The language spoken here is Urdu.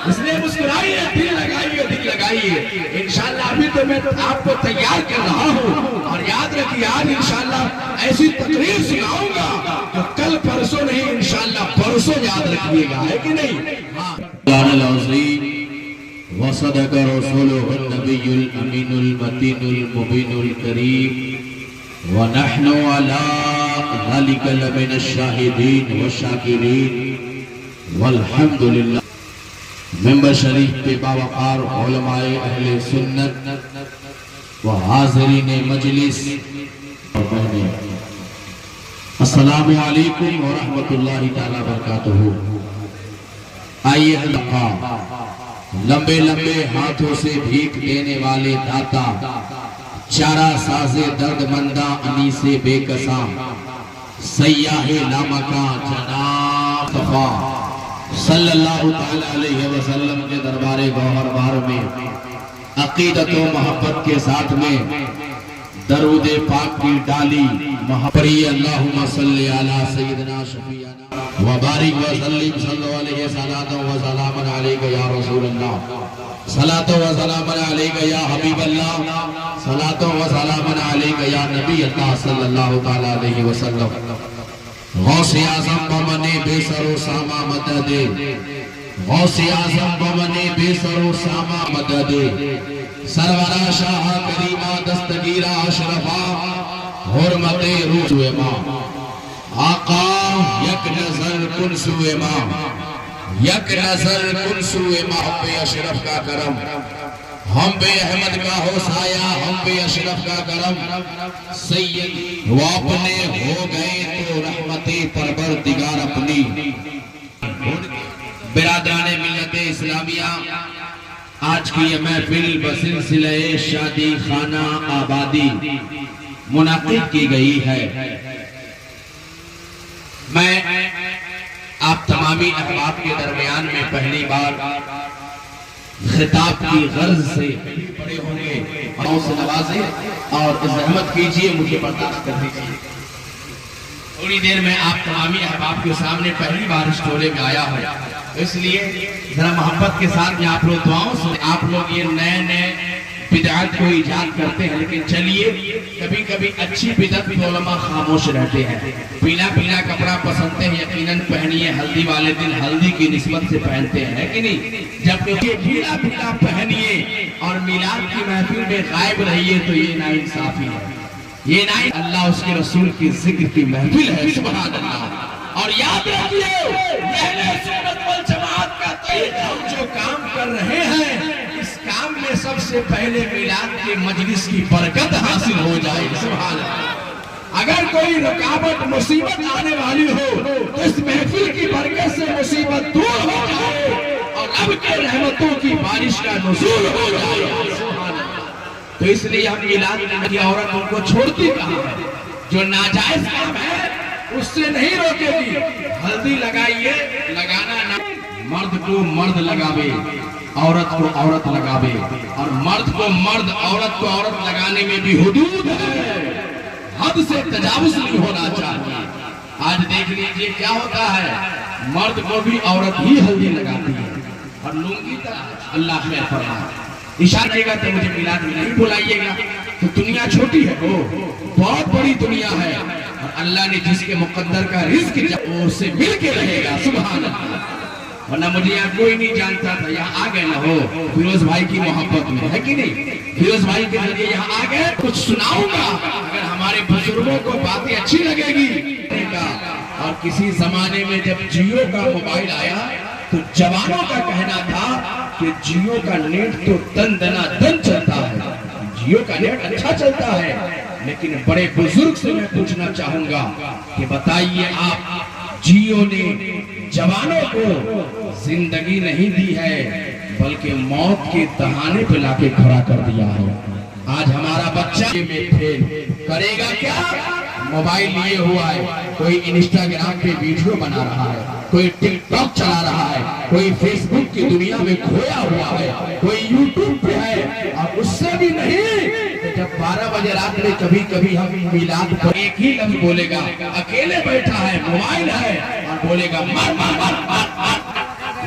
اس لیے مسکرائیے، دل لگائیے، دل لگائیے. انشاءاللہ ابھی تو میں آپ کو تیار کر رہا ہوں، اور یاد رکھیے آج انشاءاللہ ایسی تقریر سناؤں گا جو کل پرسوں نہیں انشاءاللہ پرسوں یاد رکھیے گا، ہے کہ نہیں؟ وصدق رسوله النبي الأمين المتين المبين الكريم ونحن على ذلك لمن الشاهدين والشاكرين والحمد لله. ممبر شریف پہ باوقار علماء اہل سنت و حاضرین مجلس اور بہنیں، السلام علیکم ورحمۃ اللہ تعالی وبرکاتہ. آئیے اللہ لمبے لمبے ہاتھوں سے بھیک دینے والے داتا، چارہ ساز درد مندہ انیس بے کساں، سیاہ لامکاں جناب صفا صلی اللہ تعالیٰ علیہ وسلم کے دربار گوہر بار میں عقیدت و محبت کے ساتھ میں درود پاک کی ڈالی محبری. اللہم صلی علی سیدنا شفیعنا وبارک وسلم صلی علیہ وسلم و سلام علیک یا رسول اللہ، صلاۃ و سلام علیک یا حبیب اللہ، صلاۃ و سلام علیک یا نبی اللہ صلی اللہ تعالی علیہ وسلم. غوث اعظم بمنے بے سر و ساما مدد، غوث اعظم بمنے بے سر و ساما مدد، سرورہ شاہ کریمہ دستگیرہ اشرفہ حرمت روح امام. آقا یک نظر کن سو امام، یک نظر کن سو امام. بے اشرف کا کرم، ہم بے احمد کا ہو سایہ، ہم بے اشرف کا کرم. سید وہ اپنے ہو گئے تو رحمت پروردگار اپنی. برادران ملت اسلامیہ، آج کی یہ محفل بسلسلہ شادی خانہ آبادی منعقد کی گئی ہے. میں آپ تمامی احباب کے درمیان میں پہلی بار خطاب کی غرض سے بڑے ہوں گے اور سے نوازے اور زحمت کیجئے، مجھے برداشت کر دیجئے. تھوڑی دیر میں آپ تمامی احباب کے سامنے پہلی بار اس ٹولے میں آیا ہوں، اس لیے ذرا محبت کے ساتھ میں آپ لوگ دعاؤں سے، آپ لوگ یہ نئے نئے بدعت کو ایجاد کرتے ہیں، لیکن چلیے کبھی کبھی اچھی بدعت بھی علماء خاموش رہتے ہیں. پیلا پیلا کپڑا پسندتے ہیں، یقیناً پہنیے. ہلدی والے دن ہلدی کی نسبت سے پہنتے ہیں کہ نہیں؟ جب یہ پیلا پیلا پہنیے اور میلاد کی محفل میں غائب رہیے تو یہ ناانصافی ہے. یہ اللہ اس کے رسول کی ذکر کی محفل ہے. سبحان اللہ. اور یاد رکھیے اہل سنت والجماعت کا ہم جو کام کر رہے ہیں، اس کام میں سب سے پہلے میلاد کے مجلس کی برکت حاصل ہو جائے. سبحان اللہ. اگر کوئی رکاوٹ مصیبت آنے والی ہو تو اس محفل کی برکت سے مصیبت دور ہو جائے اور رب کے رحمتوں کی بارش کا نزول ہو جائے. تو اس لیے ہم میلاد کی عورت ان کو چھوڑتی کہاں ہے؟ جو ناجائز کام ہے اس سے نہیں روکے گی. ہلدی لگائیے، لگانا نہ، مرد کو مرد لگاوے، عورت کو عورت لگاوے، اور مرد کو مرد، عورت کو عورت لگانے میں بھی حدود ہے. حد سے تجاوز نہیں ہونا چاہیے. آج دیکھ لیجئے کیا ہوتا ہے، مرد کو بھی عورت ہی ہلدی لگاتی ہے اور لنگی تک. اللہ خیر فرمائے. اشارہ دے گا تو مجھے میلاد میں نہیں بلائیے گا. تو دنیا چھوٹی ہے، وہ بہت بڑی دنیا ہے، اور اللہ نے جس کے مقدر کا رزق وہ اس سے مل کے رہے گا. سبحان اللہ. ورنہ مجھے یہاں کوئی نہیں جانتا تھا، یہاں آ گئے نہ ہو فیروز بھائی کی محبت میں، ہے کہ نہیں؟ فیروز بھائی کے ذریعے یہاں آ گئے، کچھ سناؤں گا. اگر ہمارے بزرگوں کو باتیں اچھی لگے گی. اور کسی زمانے میں جب جیو کا موبائل آیا تو جوانوں کا کہنا تھا کہ جیو کا نیٹ تو دن دنا دن چلتا ہے، جیو کا نیٹ اچھا چلتا ہے. لیکن بڑے بزرگ سے میں پوچھنا چاہوں گا کہ بتائیے آپ، جیو نے جوانوں کو زندگی نہیں دی ہے بلکہ موت کے دہانے پہ لا کے کھڑا کر دیا ہے. آج ہمارا بچہ میں پھیل کرے گا کیا؟ موبائل لیے ہوا ہے، کوئی انسٹاگرام پہ ویڈیو بنا رہا ہے، کوئی ٹک ٹاک چلا رہا ہے، کوئی فیس بک کی دنیا میں کھویا ہوا ہے، کوئی یوٹیوب پہ ہے. اور اس سے بھی نہیں، جب 12 بجے رات میں کبھی کبھی ہم میلاد پر ایک ہی لفظ بولے گا، اکیلے بیٹھا ہے، موبائل ہے، اور بولے گا مر مر مر مر مر.